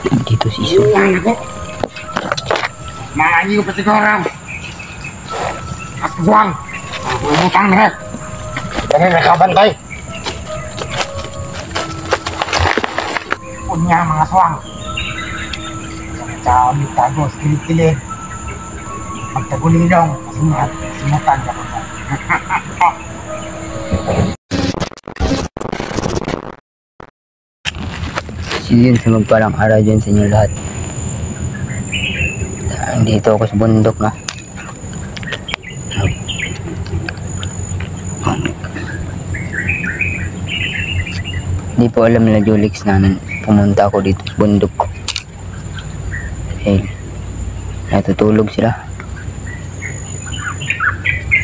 Dito si Iso. Manganyi ko pa siguro. Mas buwang. Bumutang na. Yan ang nakabantay. Punya mga swang. Sa ulit tago, kilid-kilid. Magtagulilong. Simutan ka po. Yun sa magpalang araw dyan sa inyo lahat. Dito ako sa bundok na. Hindi po alam nila Julix na pumunta ako dito sa bundok. Eh, natutulog sila.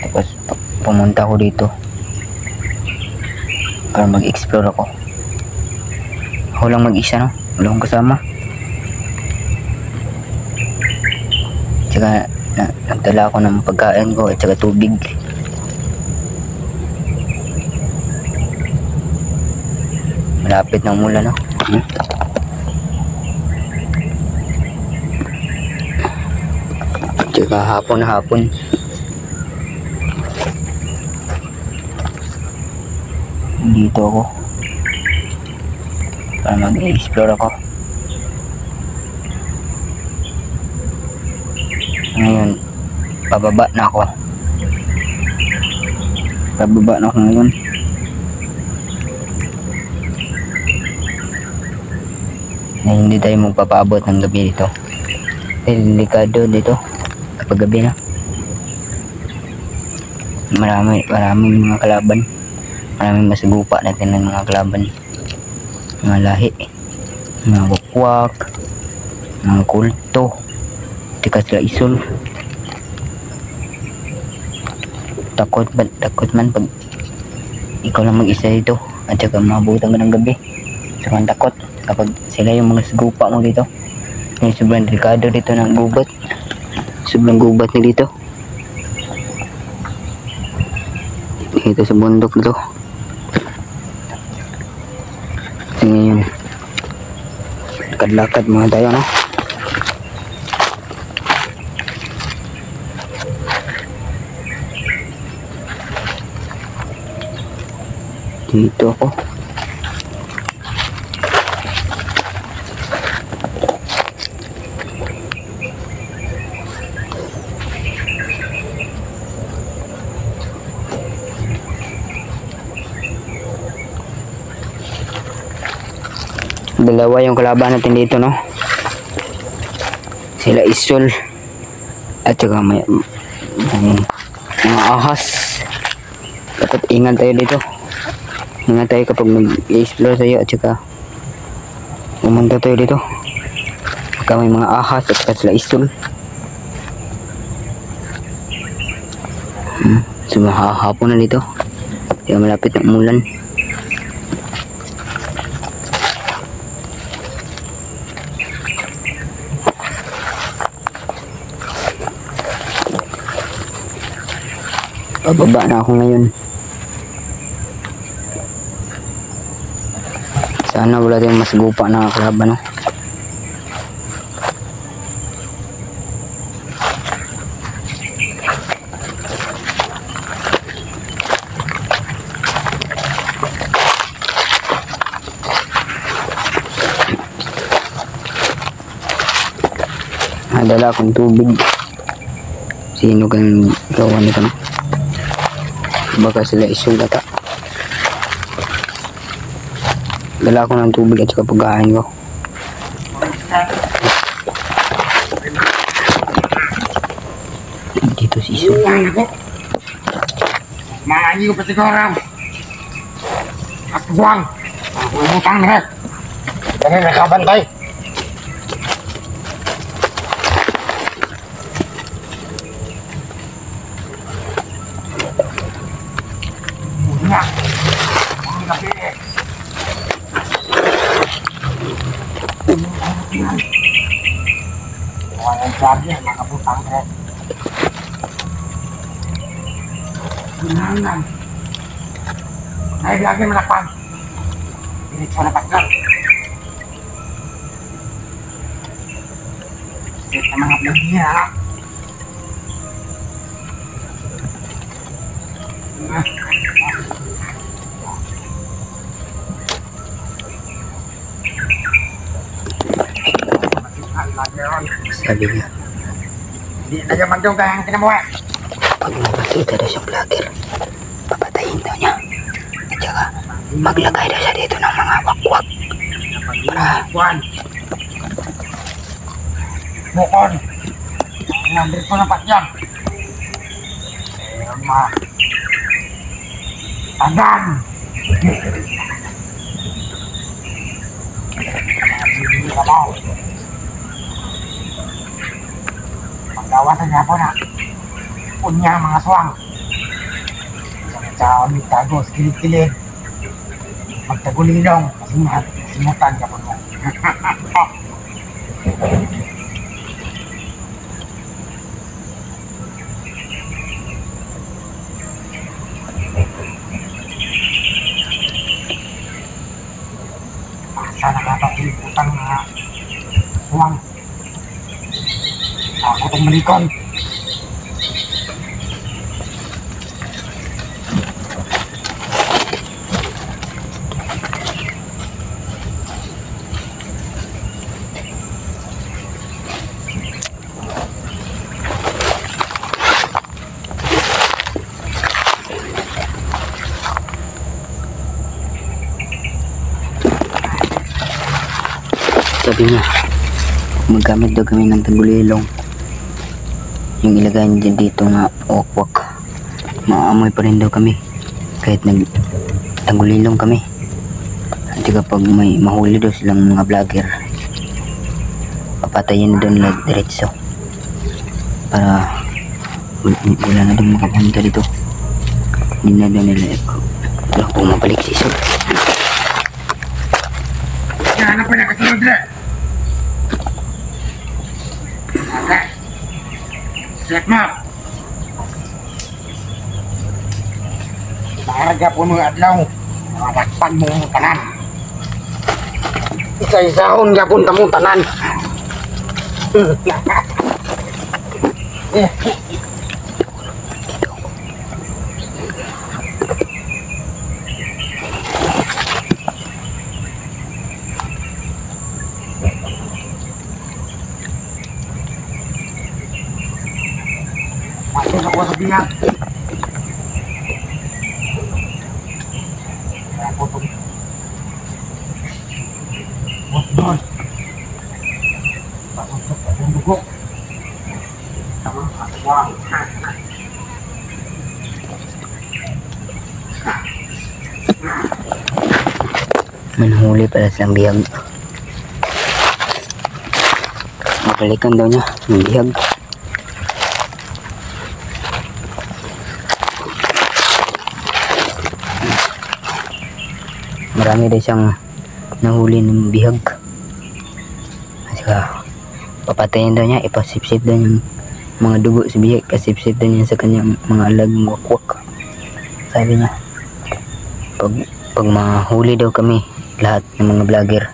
Tapos pumunta ako dito para mag-explore ako. Ako lang mag-isa, no? Wala akong kasama. Tsaka nagdala ako ng pagkain ko at saka tubig. Malapit na umulan, no? Tsaka hapon na hapon. Dito ako para mag-explore ako. Ngayon, pababa na ako. Pababa na ako ngayon. Na hindi tayo magpapaabot ng gabi dito. Delikado dito kapag gabi na. Maraming mga kalaban. Maraming masugupa natin ng mga kalaban. Mga lahi, mga bukwak, mga kulto, tika sila Isol. Takot man pag ikaw lang mag-isa dito at saka mabutan ka ng gabi. Sobrang takot kapag sila yung mga sugupa mo dito. Yung sobrang delikado dito ng gubat. Sobrang gubat na dito. Dito sa bundok dito. Ngayon, lakad-lakad mga tayo, no? Dito ako. Dalawa yung kalaban natin dito, no? Sila Isol at saka may mga ahas. Dapat ingat tayo dito. Ingat tayo kapag mag-explore tayo at saka pumunta tayo dito. Baka may mga ahas at saka sila Isol. So mahahapon na dito. Kaya malapit na umulan. Pababa na ako ngayon. Sana wala tayong mas gupa na kalaban, no? Nadala akong tubig. Sino kang gawa nito, no? Baka sila Isol ata. Dala ko ng tubig at saka pagkain ko. Dito si Isol. Manganyi ko pa siguro. Mas buwang. Bumutang na. Yan ang nakabantay. Nah, ini lagi. Orang jadi nakabutang ka. Ginanan. Ay lagi malapang. Ini cara pakai. Set na mga vlog niya. Sabi niya, Hindi na yung magduga ang kinabuhay. pag nakakita daw siyang vlogger, papatayin daw niya. At saka, maglagay daw siya dito ng mga wakwak. Buwan. Bukon. Nandito ko na patyan. Ma. Tagan. Pagkawasan niya po na. Punya mga swang. Sa ulit tago, kilid-kilid. Magtagulilong. Kasimutan ka po mo. Sana nakapagiliputan nga swang. Ako itong malikon. Sabi niya, magamit daw kami ng tagulilong. Yung ilagay niya dito nga wakwak. Maamoy pa rin daw kami kahit nagtagulilong kami. At saka pag may mahuli daw silang mga vlogger, papatayin na daw nila diretso para wala na daw makapunta dito. Hindi na daw nila pumabalik si Isol. Yan po na kasunod na. Okay. Set mo. Maharaga po mga adlaw. Marakpan mo ang tanan. Isa-isahon nga punta mong tanan. Masih ako sa biyak. Kaya po ito. What's doon? Pasok sa yung dugo. Tama, aswang. Manhuli pala silang bihag. Mabalikan daw niya yung bihag. Marami daw siyang nahuli ng bihag. At saka papatayin daw niya, ipasipsip daw yung mga dugo sa bihag, kasipsip daw niya sa kanyang mga alagang wakwak. Sabi niya, pag mahuli daw kami lahat ng mga vlogger,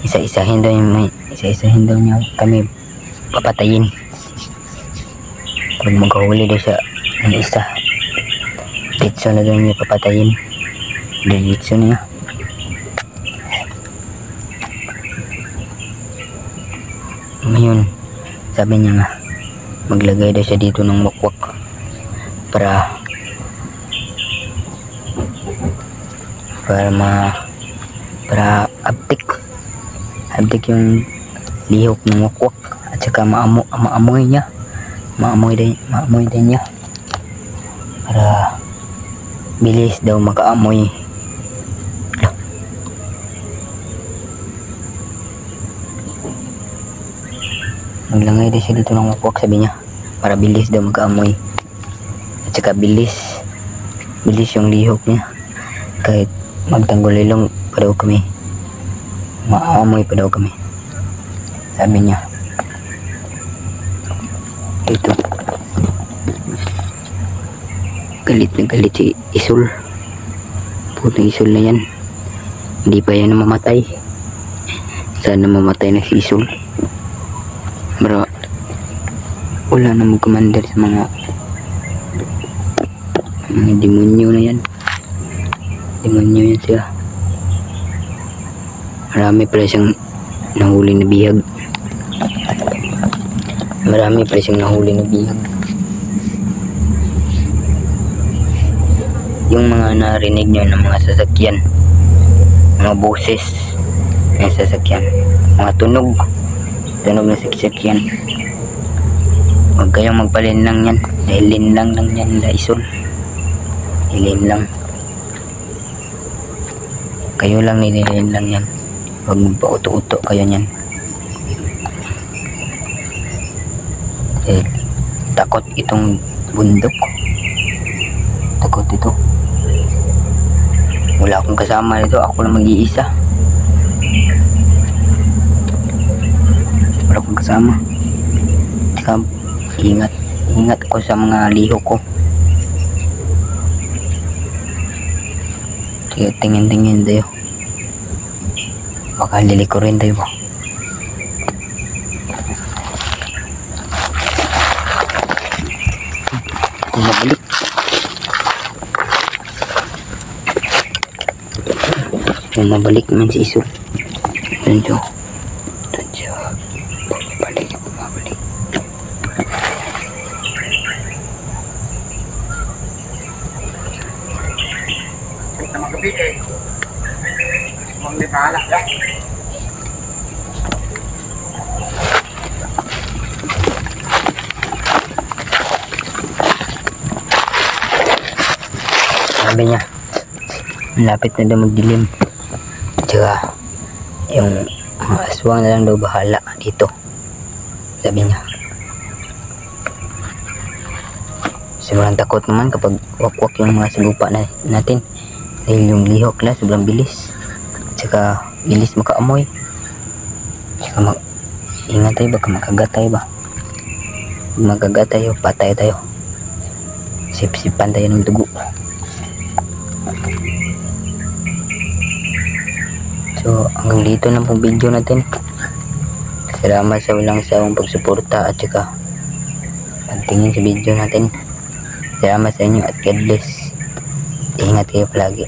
isa-isahin daw niya kami papatayin. Pag maghuli daw siya ng isa, ditso na daw niya papatayin. Ditso niya. Ngayon, sabi niya nga, maglagay daw siya dito ng wakwak para abtik yung lihok ng wakwak at saka maamoy din niya para bilis daw makaamoy. Maglangay din siya dito ng wakwak, sabi niya, para bilis daw makaamoy at saka bilis yung lihok niya. Kahit magtanggulilong pa daw kami, maamoy pa daw kami, sabi niya. Ito, galit na galit si Isol. Putang Isol na yan, hindi pa yan mamatay. Sana mamatay na si Isol. Bro, wala na mag-commander sa mga demonyo na yan. Demonyo yan siya. Marami pala siyang nahuli na bihag. Marami pala siyang nahuli na bihag. Yung mga narinig nyo ng mga sasakyan, mga boses ng sasakyan, mga tunog ng sasakyan, huwag kayong magpalinlang yan, dahil linlang lang yan, Daisol. Linlang, kayo lang nililinlang yan, huwag magpauto-uto kayo yan. Takot itong bundok, takot ito. Wala akong kasama nito, ako lang mag-iisa. Wala akong kasama. Tsaka ingat ako sa mga liho ko. Sige, tingin-tingin tayo. Baka liliko rin tayo ba? Mabalik. Mabalik man si Isul. Tunjo. Mabalik. Sa magabi eh. Huwag may pahala yan. Sabi niya, malapit na daw magdilim. Tsaka, yung mga aswang na lang daw bahala dito. Sabi niya. Sobrang takot naman kapag wakwak yung mga salupa natin. Dahil yung lihok na sobrang bilis. Tsaka, bilis makaamoy. Tsaka, ingat tayo, baka makagat tayo ba? Magagat tayo, patay tayo. Sip-sipan tayo ng dugo. So, hanggang dito na pong video natin. Salamat sa walang sawang pagsuporta at saka pagtingin sa video natin. Salamat sa inyo at God bless. Ingat kayo palagi.